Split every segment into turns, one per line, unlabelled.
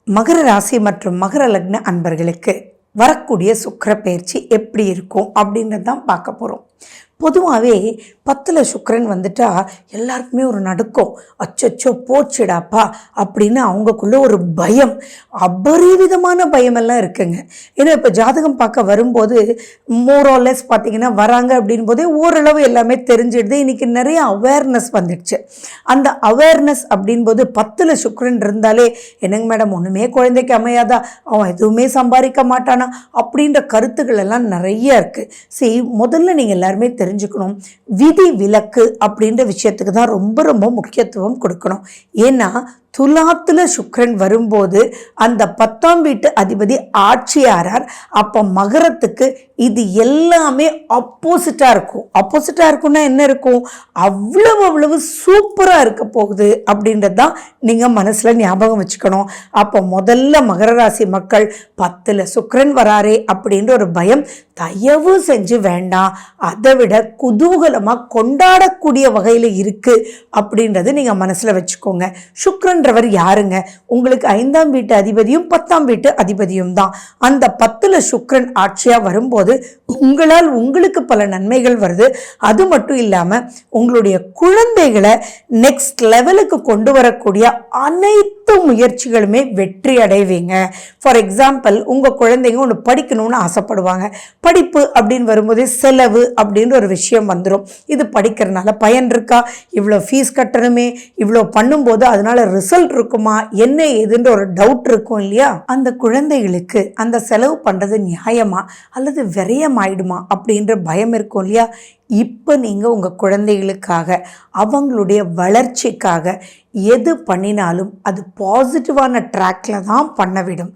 மகர ராசி மற்றும் மகர லக்ன அன்பர்களுக்கு வரக்கூடிய சுக்கிர பயிற்சி எப்படி இருக்கும் அப்படின்றது தான் பார்க்க போகிறோம். பொதுவாகவே 10ல் சுக்கிரன் வந்துட்டா எல்லாருக்குமே ஒரு நடுக்கம், அச்சோ போச்சுடாப்பா அப்படின்னு அவங்கக்குள்ள ஒரு பயம், அபரிவிதமான பயமெல்லாம் இருக்குங்க. ஏன்னா இப்போ ஜாதகம் பார்க்க வரும்போது மோரோலெஸ் பார்த்தீங்கன்னா வராங்க அப்படின் போதே ஓரளவு எல்லாமே தெரிஞ்சிடுது. இன்றைக்கி நிறைய அவேர்னஸ் வந்துடுச்சு. அந்த அவேர்னஸ் அப்படின் போது 10ல் சுக்கிரன் இருந்தாலே என்னங்க மேடம் ஒன்றுமே குழந்தைக்கு அமையாதா, அவன் எதுவுமே சம்பாதிக்க மாட்டானா அப்படின்ற கருத்துக்கள் எல்லாம் நிறைய இருக்குது. சரி, முதல்ல நீங்கள் எல்லாருமே தெரிஞ்சுக்கணும், விதி விலக்கு அப்படின்ற விஷயத்துக்கு தான் ரொம்ப ரொம்ப முக்கியத்துவம் கொடுக்கணும். ஏன்னா துலாத்துல சுக்கிரன் வரும்போது அந்த 10ஆம் வீட்டு அதிபதி ஆட்சியாரார். அப்போ மகரத்துக்கு இது எல்லாமே ஆப்போசிட்டாக இருக்கும். ஆப்போசிட்டாக இருக்குன்னா என்ன இருக்கும், அவ்வளவு சூப்பராக இருக்க போகுது அப்படின்றது தான் நீங்கள் மனசில் ஞாபகம் வச்சுக்கணும். அப்போ முதல்ல மகர ராசி மக்கள் 10ல் சுக்கிரன் வராரே அப்படின்ற ஒரு பயம் தயவு செஞ்சு வேண்டாம். அதை விட குதூகலமாக கொண்டாடக்கூடிய வகையில் இருக்குது அப்படின்றது நீங்கள் மனசில் வச்சுக்கோங்க. சுக்கிரன்றவர் யாருங்க, உங்களுக்கு 5ஆம் வீட்டு அதிபதியும் 10ஆம் வீட்டு அதிபதியும் தான். அந்த 10ல் சுக்கிரன் ஆட்சியாக வரும்போது உங்களால் உங்களுக்கு பல நன்மைகள் வருது. அது மட்டும் இல்லாமல் உங்களுடைய குழந்தைகளை நெக்ஸ்ட் லெவலுக்கு கொண்டு வரக்கூடிய அனைத்து முயற்சிகளுமே வெற்றி அடைவீங்க. ஃபார் எக்ஸாம்பிள், உங்கள் குழந்தைங்க ஒன்று படிக்கணும்னு ஆசைப்படுவாங்க. படிப்பு அப்படின்னு வரும்போது செலவு அப்படின்ற ஒரு விஷயம் வந்துடும். இது படிக்கிறதுனால பயன் இருக்கா, இவ்வளோ ஃபீஸ் கட்டணுமே, இவ்வளோ பண்ணும்போது அதனால ரிசல்ட் இருக்குமா, என்ன ஏதுன்ற ஒரு டவுட் இருக்கும் இல்லையா. அந்த குழந்தைகளுக்கு அந்த செலவு பண்ணுறது நியாயமா அல்லது விரயமாயிடுமா அப்படின்ற பயம் இருக்கும் இல்லையா. இப்போ நீங்கள் உங்கள் குழந்தைகளுக்காக அவங்களுடைய வளர்ச்சிக்காக எது பண்ணினாலும் அது பாசிட்டிவான ட்ராக்ல தான் பண்ண விடும்.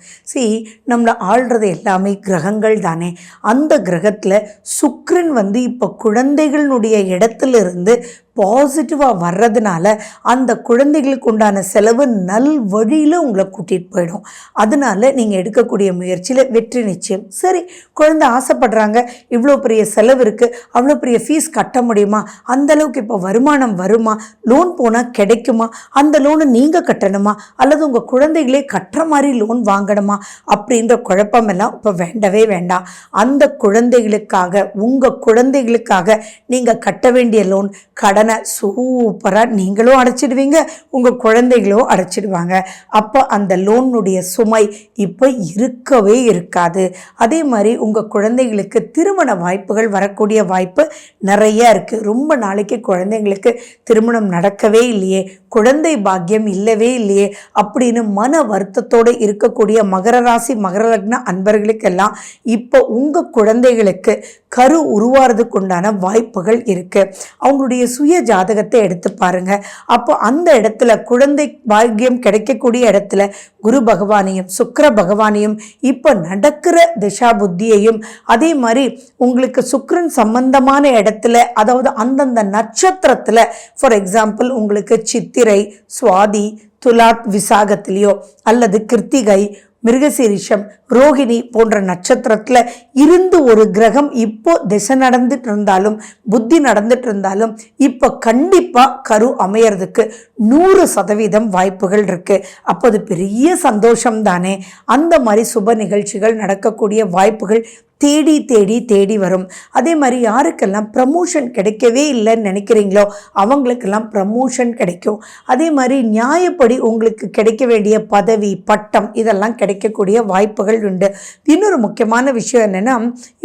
நம்மளை ஆள்றது எல்லாமே கிரகங்கள் தானே. அந்த கிரகத்தில் சுக்கிரன் இப்போ குழந்தைகளுடைய இடத்துல இருந்து பாசிட்டிவாக வர்றதுனால அந்த குழந்தைகளுக்கு உண்டான செலவு நல் வழியில் உங்களை கூட்டிகிட்டு போயிடும். அதனால நீங்கள் எடுக்கக்கூடிய முயற்சியில் வெற்றி நிச்சயம். சரி, குழந்தை ஆசைப்படுறாங்க, இவ்வளோ பெரிய செலவு இருக்குது, அவ்வளோ பெரிய ஃபீஸ் கட்ட முடியுமா, அந்த அளவுக்கு இப்போ வருமானம் வருமா, லோன் போனால் கிடைக்குமா, அந்த லோனு நீங்கள் கட்டணுமா அல்லது உங்கள் குழந்தைகளே கட்டுற மாதிரி லோன் வாங்கணுமா அப்படின்ற குழப்பமெல்லாம் இப்போ வேண்டவே வேண்டாம். அந்த குழந்தைகளுக்காக உங்கள் குழந்தைகளுக்காக நீங்கள் கட்ட வேண்டிய லோன் கடனை சூப்பராக நீங்களும் அடைச்சிடுவீங்க, உங்கள் குழந்தைகளும் அடைச்சிடுவாங்க. அப்போ அந்த லோனுடைய சுமை இப்போ இருக்கவே இருக்காது. அதே மாதிரி உங்கள் குழந்தைகளுக்கு திருமண வாய்ப்புகள் வரக்கூடிய வாய்ப்பு நிறைய இருக்குது. ரொம்ப நாளைக்கு குழந்தைங்களுக்கு திருமணம் நடக்கவே இல்லையே, குழந்தை பாக்கியம் இல்லவே இல்லையே அப்படின்னு மன வருத்தத்தோடு இருக்கக்கூடிய மகர ராசி மகர லக்ன அன்பர்களுக்கெல்லாம் இப்போ உங்கள் குழந்தைகளுக்கு கரு உருவாகிறதுக்கு உண்டான வாய்ப்புகள் இருக்குது. அவங்களுடைய சுய ஜாதகத்தை எடுத்து பாருங்க. அப்போ அந்த இடத்துல குழந்தை பாக்கியம் கிடைக்கக்கூடிய இடத்துல குரு பகவானையும் சுக்கிர பகவானையும் இப்போ நடக்கிற திசா புத்தியையும், அதே மாதிரி உங்களுக்கு சுக்கிரன் சம்பந்தமான இடத்துல, அதாவது அந்தந்த நட்சத்திரத்தில், ஃபார் எக்ஸாம்பிள் உங்களுக்கு சித்திரை, சுவாதி, துலாத், விசாகத்திலேயோ அல்லது கிருத்திகை, மிருகசீரிஷம், ரோகிணி போன்ற நட்சத்திரத்தில் இருந்து ஒரு கிரகம் இப்போ திசை நடந்துட்டு இருந்தாலும் புத்தி நடந்துட்டு இருந்தாலும் இப்போ கண்டிப்பாக கரு அமையறதுக்கு 100% வாய்ப்புகள் இருக்குது. அப்போ அது பெரிய சந்தோஷம் தானே. அந்த மாதிரி சுப நிகழ்ச்சிகள் நடக்கக்கூடிய வாய்ப்புகள் தேடி தேடி தேடி வரும். அதே மாதிரி யாருக்கெல்லாம் ப்ரமோஷன் கிடைக்கவே இல்லைன்னு நினைக்கிறீங்களோ அவங்களுக்கெல்லாம் ப்ரமோஷன் கிடைக்கும். அதே மாதிரி நியாயப்படி உங்களுக்கு கிடைக்க வேண்டிய பதவி, பட்டம் இதெல்லாம் கிடைக்கக்கூடிய வாய்ப்புகள் உண்டு. இன்னொரு முக்கியமான விஷயம் என்னென்னா,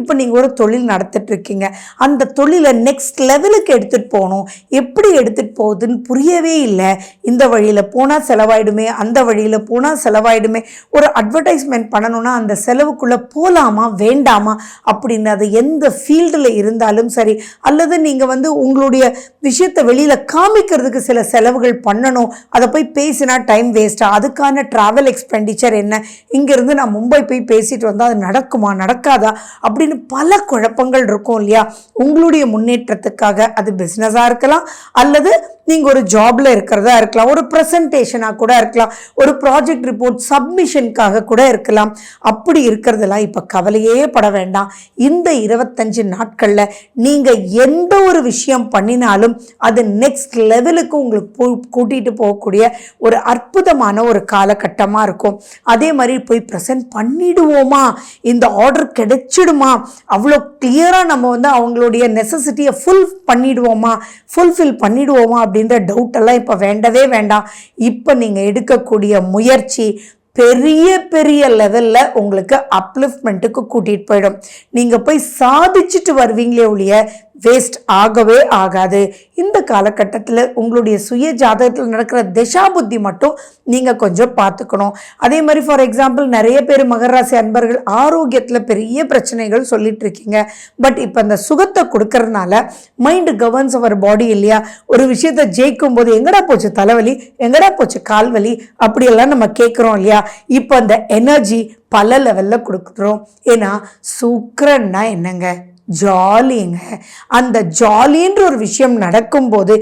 இப்போ நீங்கள் ஒரு தொழில் நடத்திட்டுருக்கீங்க, அந்த தொழிலை நெக்ஸ்ட் லெவலுக்கு எடுத்துகிட்டு போகணும். எப்படி எடுத்துகிட்டு போகுதுன்னு புரியவே இல்லை. இந்த வழியில் போனால் செலவாயிடுமே, அந்த வழியில் போனால் செலவாயிடுமே, ஒரு அட்வர்டைஸ்மெண்ட் பண்ணணும்னா அந்த செலவுக்குள்ளே போகலாமா வேண்டாம் அப்படின்னு, அது எந்த ஃபீல்டில் இருந்தாலும் சரி, அல்லது நீங்கள் உங்களுடைய விஷயத்தை வெளியில் காமிக்கிறதுக்கு சில செலவுகள் பண்ணணும், அதை போய் பேசினா டைம் வேஸ்டா, அதுக்கான ட்ராவல் எக்ஸ்பெண்டிச்சர் என்ன, இங்கேருந்து நான் மும்பை போய் பேசிட்டு வந்தால் அது நடக்குமா நடக்காதா அப்படின்னு பல குழப்பங்கள் இருக்கும் இல்லையா. உங்களுடைய முன்னேற்றத்துக்காக அது பிஸ்னஸாக இருக்கலாம் அல்லது நீங்கள் ஒரு ஜாப்ல இருக்கிறதா இருக்கலாம், ஒரு ப்ரெசன்டேஷனாக கூட இருக்கலாம், ஒரு ப்ராஜெக்ட் ரிப்போர்ட் சப்மிஷனுக்காக கூட இருக்கலாம். அப்படி இருக்கிறதெல்லாம் இப்போ கவலையே பட வேண்டாம். இந்த 25 நாட்களில் நீங்கள் எந்த ஒரு விஷயம் பண்ணினாலும் அது நெக்ஸ்ட் லெவலுக்கு உங்களுக்கு கூட்டிகிட்டு போகக்கூடிய ஒரு அற்புதமான ஒரு காலகட்டமாக இருக்கும். அதே மாதிரி போய் ப்ரெசென்ட் பண்ணிடுவோமா, இந்த ஆர்டர் கிடைச்சிடுமா, அவ்வளோ கிளியராக நம்ம வந்து அவங்களுடைய நெசசிட்டியை ஃபுல்ஃபில் பண்ணிடுவோமா அப்படின்ற டவுட் எல்லாம் இப்போ வேண்டவே வேண்டாம். இப்போ நீங்கள் எடுக்கக்கூடிய முயற்சி பெரிய பெரிய லெவலில் உங்களுக்கு அப்லிஃப்ட்மெண்ட்டுக்கு கூட்டிகிட்டு போயிடும். நீங்கள் போய் சாதிச்சுட்டு வருவீங்களே ஒழிய வேஸ்ட் ஆகவே ஆகாது. இந்த காலகட்டத்தில் உங்களுடைய சுய ஜாதகத்தில் நடக்கிற திசா புத்தி மட்டும் நீங்கள் கொஞ்சம் பார்த்துக்கணும். அதே மாதிரி ஃபார் எக்ஸாம்பிள் நிறைய பேர் மகர ராசி அன்பர்கள் ஆரோக்கியத்தில் பெரிய பிரச்சனைகள் சொல்லிட்டு இருக்கீங்க. பட் இப்போ அந்த சுகத்தை கொடுக்கறதுனால மைண்டு கவர்ன்ஸ் அவர் பாடி இல்லையா. ஒரு விஷயத்தை ஜெயிக்கும் போது எங்கடா போச்சு தலைவலி, எங்கடா போச்சு கால்வலி அப்படியெல்லாம் நம்ம கேட்குறோம் இல்லையா. இப்போ அந்த எனர்ஜி பல லெவலில் கொடுக்குறோம். ஏன்னா சுக்கிரன்னா என்னங்க, ஜாலிங்க. அந்த ஜாலின்ற ஒரு விஷயம் நடக்கும்போது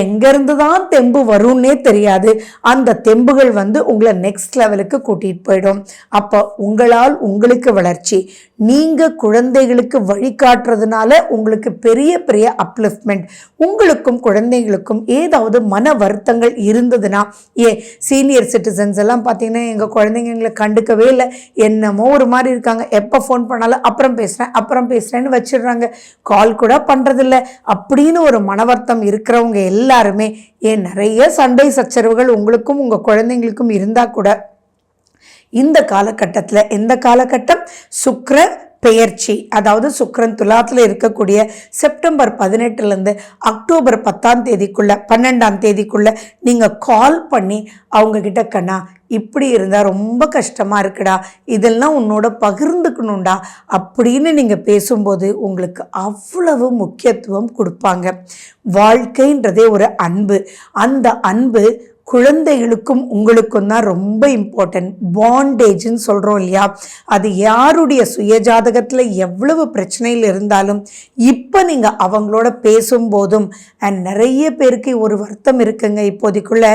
எங்கேருந்து தான் தெம்பு வரும்னே தெரியாது. அந்த தெம்புகள் வந்து உங்களை நெக்ஸ்ட் லெவலுக்கு கூட்டிகிட்டு போயிடும். அப்போ உங்களால் உங்களுக்கு வளர்ச்சி, நீங்கள் குழந்தைகளுக்கு வழிகாட்டுறதுனால உங்களுக்கு பெரிய பெரிய அப்லிஃப்ட்மெண்ட். உங்களுக்கும் குழந்தைகளுக்கும் ஏதாவது மன வருத்தங்கள் இருந்ததுன்னா, சீனியர் சிட்டிசன்ஸ் எல்லாம் பார்த்தீங்கன்னா எங்கள் குழந்தைங்க எங்களை கண்டுக்கவே இல்லை, என்னமோ ஒரு மாதிரி இருக்காங்க, எப்போ ஃபோன் பண்ணாலும் அப்புறம் பேசுகிறேன்னு வச்சிடுறாங்க, கால் கூட பண்ணுறதில்ல அப்படின்னு ஒரு மனவர்த்தம் இருக்கிறவங்க எல்லாருமே, நிறைய சண்டை சச்சரவுகள் உங்களுக்கும் உங்கள் குழந்தைங்களுக்கும் இருந்தால் கூட இந்த காலகட்டத்தில், எந்த காலகட்டம், சுக்கிர பெயர்ச்சி, அதாவது சுக்கிரன் துலாத்தில் இருக்கக்கூடிய செப்டம்பர் 18 அக்டோபர் 12ஆம் தேதிக்குள்ள நீங்கள் கால் பண்ணி அவங்கக்கிட்ட, கண்ணா இப்படி இருந்தால் ரொம்ப கஷ்டமாக இருக்குடா, இதெல்லாம் உன்னோட பகிர்ந்துக்கணும்டா அப்படின்னு நீங்கள் பேசும்போது உங்களுக்கு அவ்வளவு முக்கியத்துவம் கொடுப்பாங்க. வாழ்க்கைன்றதே ஒரு அன்பு. அந்த அன்பு குழந்தைகளுக்கும் உங்களுக்கும் தான் ரொம்ப இம்பார்ட்டன்ட். பாண்டேஜ்ன்னு சொல்கிறோம் இல்லையா, அது யாருடைய சுயஜாதகத்தில் எவ்வளவு பிரச்சனையில் இருந்தாலும் இப்போ நீங்கள் அவங்களோட பேசும்போதும், அண்ட் நிறைய பேருக்கு ஒரு வருத்தம் இருக்குங்க இப்போதைக்குள்ள,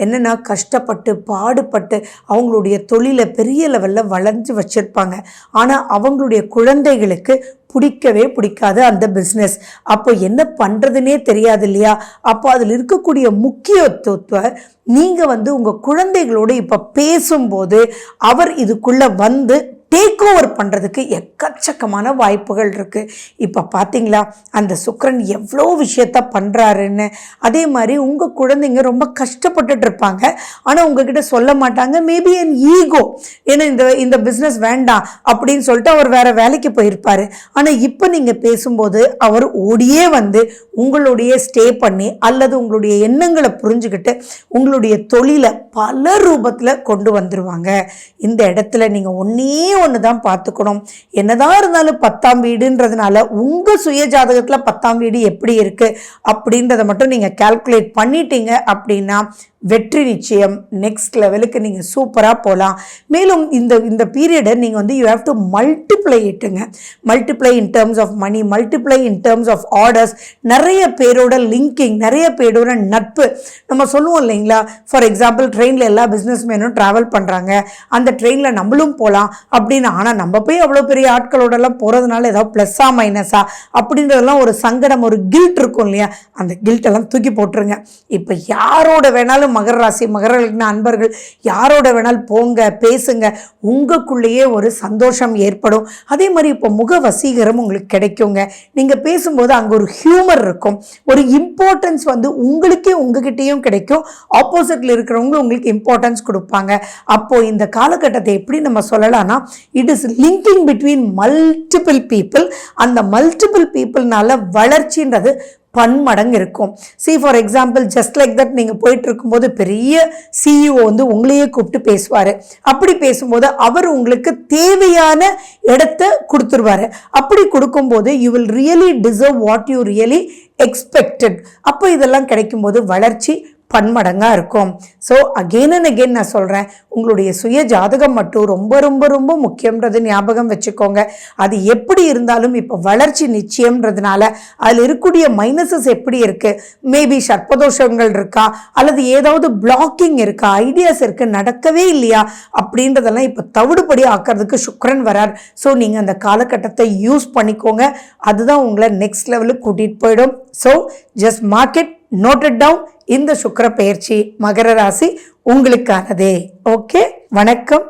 என்னென்னா கஷ்டப்பட்டு பாடுபட்டு அவங்களுடைய தொழிலை பெரிய லெவலில் வளைஞ்சு வச்சுருப்பாங்க. ஆனால் அவங்களுடைய குழந்தைகளுக்கு பிடிக்கவே பிடிக்காது அந்த பிஸ்னஸ். அப்போ என்ன பண்ணுறதுனே தெரியாது இல்லையா. அப்போ அதில் இருக்கக்கூடிய முக்கியத்துவத்தை நீங்கள் வந்து உங்கள் குழந்தைகளோடு இப்போ பேசும்போது அவர் இதுக்குள்ளே வந்து டேக் ஓவர் பண்ணுறதுக்கு எக்கச்சக்கமான வாய்ப்புகள் இருக்குது. இப்போ பார்த்தீங்களா அந்த சுக்கிரன் எவ்வளோ விஷயத்த பண்ணுறாருன்னு. அதே மாதிரி உங்கள் குழந்தைங்க ரொம்ப கஷ்டப்பட்டுட்டு இருப்பாங்க, ஆனால் உங்ககிட்ட சொல்ல மாட்டாங்க. மேபி என் ஈகோ, ஏன்னா இந்த பிஸ்னஸ் வேண்டாம் அப்படின்னு சொல்லிட்டு அவர் வேறு வேலைக்கு போயிருப்பார். ஆனால் இப்போ நீங்கள் பேசும்போது அவர் ஓடியே வந்து உங்களுடைய ஸ்டே பண்ணி அல்லது உங்களுடைய எண்ணங்களை புரிஞ்சுக்கிட்டு உங்களுடைய தொழிலை பல ரூபத்தில் கொண்டு வந்துடுவாங்க. இந்த இடத்துல நீங்கள் ஒன்று தான் பார்த்துக்கணும். என்னதான் இருந்தாலும் 10ஆம் வீடுன்றதுனால உங்கள் சுய ஜாதகத்தில் 10ஆம் வீடு எப்படி இருக்குது அப்படின்றத மட்டும் நீங்கள் கால்குலேட் பண்ணிட்டீங்க அப்படின்னா வெற்றி நிச்சயம். நெக்ஸ்ட் லெவலுக்கு நீங்கள் சூப்பராக போகலாம். மேலும் இந்த பீரியடை நீங்கள் வந்து யூ ஹேவ் டு மல்டிப்ளை இட்டுங்க. Multiply in terms of money, multiply in terms of orders, நிறைய பேரோட லிங்கிங், நிறைய பேரோட நட்பு. நம்ம சொல்லுவோம் இல்லைங்களா, ஃபார் எக்ஸாம்பிள் ட்ரெயினில் எல்லா பிஸ்னஸ்மேனும் ட்ராவல் பண்ணுறாங்க, அந்த ட்ரெயினில் நம்மளும் போகலாம் அப்படின்னு. ஆனால் நம்ம போய் அவ்வளோ பெரிய ஆட்களோடலாம் போகிறதுனால ஏதாவது ப்ளஸ்ஸா மைனஸா அப்படின்றதெல்லாம் ஒரு சங்கடம், ஒரு கில்ட் இருக்கும் இல்லையா, அந்த கில்ட்டெல்லாம் தூக்கி போட்டுருங்க. இப்போ யாரோட வேணாலும் மகர ராசி மகர லக்ன அன்பர்கள் யாரோட வேணாலும் போங்க, பேசுங்க, உங்களுக்குள்ளேயே ஒரு சந்தோஷம் ஏற்படும். அதே மாதிரி இப்போ முக வசீகரம் உங்களுக்கு கிடைக்குங்க. நீங்கள் பேசும்போது அங்கே ஒரு ஹியூமர் இருக்கும், ஒரு இம்பார்ட்டன்ஸ் வந்து உங்களுக்கே உங்ககிட்டயும் கிடைக்கும், ஆப்போசிட்ல இருக்கிறவங்க உங்களுக்கு இம்பார்ட்டன்ஸ் கொடுப்பாங்க. அப்போ இந்த காலகட்டத்தை எப்படி நம்ம சொல்லலாம்னா, it is linking between multiple people. அந்த மல்டிபிள் பீப்புள்னால வளர்ச்சின்றது பன்மடங்கு இருக்கும். For example just like that நீங்கள் போயிட்டு இருக்கும்போது பெரிய சிஇஓ வந்து உங்களையே கூப்பிட்டு பேசுவார். அப்படி பேசும்போது அவர் உங்களுக்கு தேவையான இடத்த கொடுத்துருவாரு. அப்படி கொடுக்கும்போது you will really deserve what you really expected. அப்போ இதெல்லாம் கிடைக்கும்போது வளர்ச்சி பன்மடங்காக இருக்கும். ஸோ அகெயின் அண்ட் அகெயின் நான் சொல்கிறேன், உங்களுடைய சுய ஜாதகம் மட்டும் ரொம்ப ரொம்ப ரொம்ப முக்கியன்றது ஞாபகம் வச்சுக்கோங்க. அது எப்படி இருந்தாலும் இப்போ வளர்ச்சி நிச்சயம்ன்றதுனால அதில் இருக்கக்கூடிய மைனஸஸ் எப்படி இருக்குது, மேபி சர்ப்பதோஷங்கள் இருக்கா அல்லது ஏதாவது பிளாக்கிங் இருக்கா, ஐடியாஸ் இருக்குது, நடக்கவே இல்லையா அப்படின்றதெல்லாம் இப்போ தவிடுபடி ஆக்கிறதுக்கு சுக்கிரன் வரார். ஸோ நீங்கள் அந்த காலகட்டத்தை யூஸ் பண்ணிக்கோங்க. அதுதான் உங்களை நெக்ஸ்ட் லெவலுக்கு கூட்டிகிட்டு போயிடும். So just market noted down. இந்த சுக்கிர பெயர்ச்சி மகர ராசி உங்களுக்கானதே. ஓகே, வணக்கம்.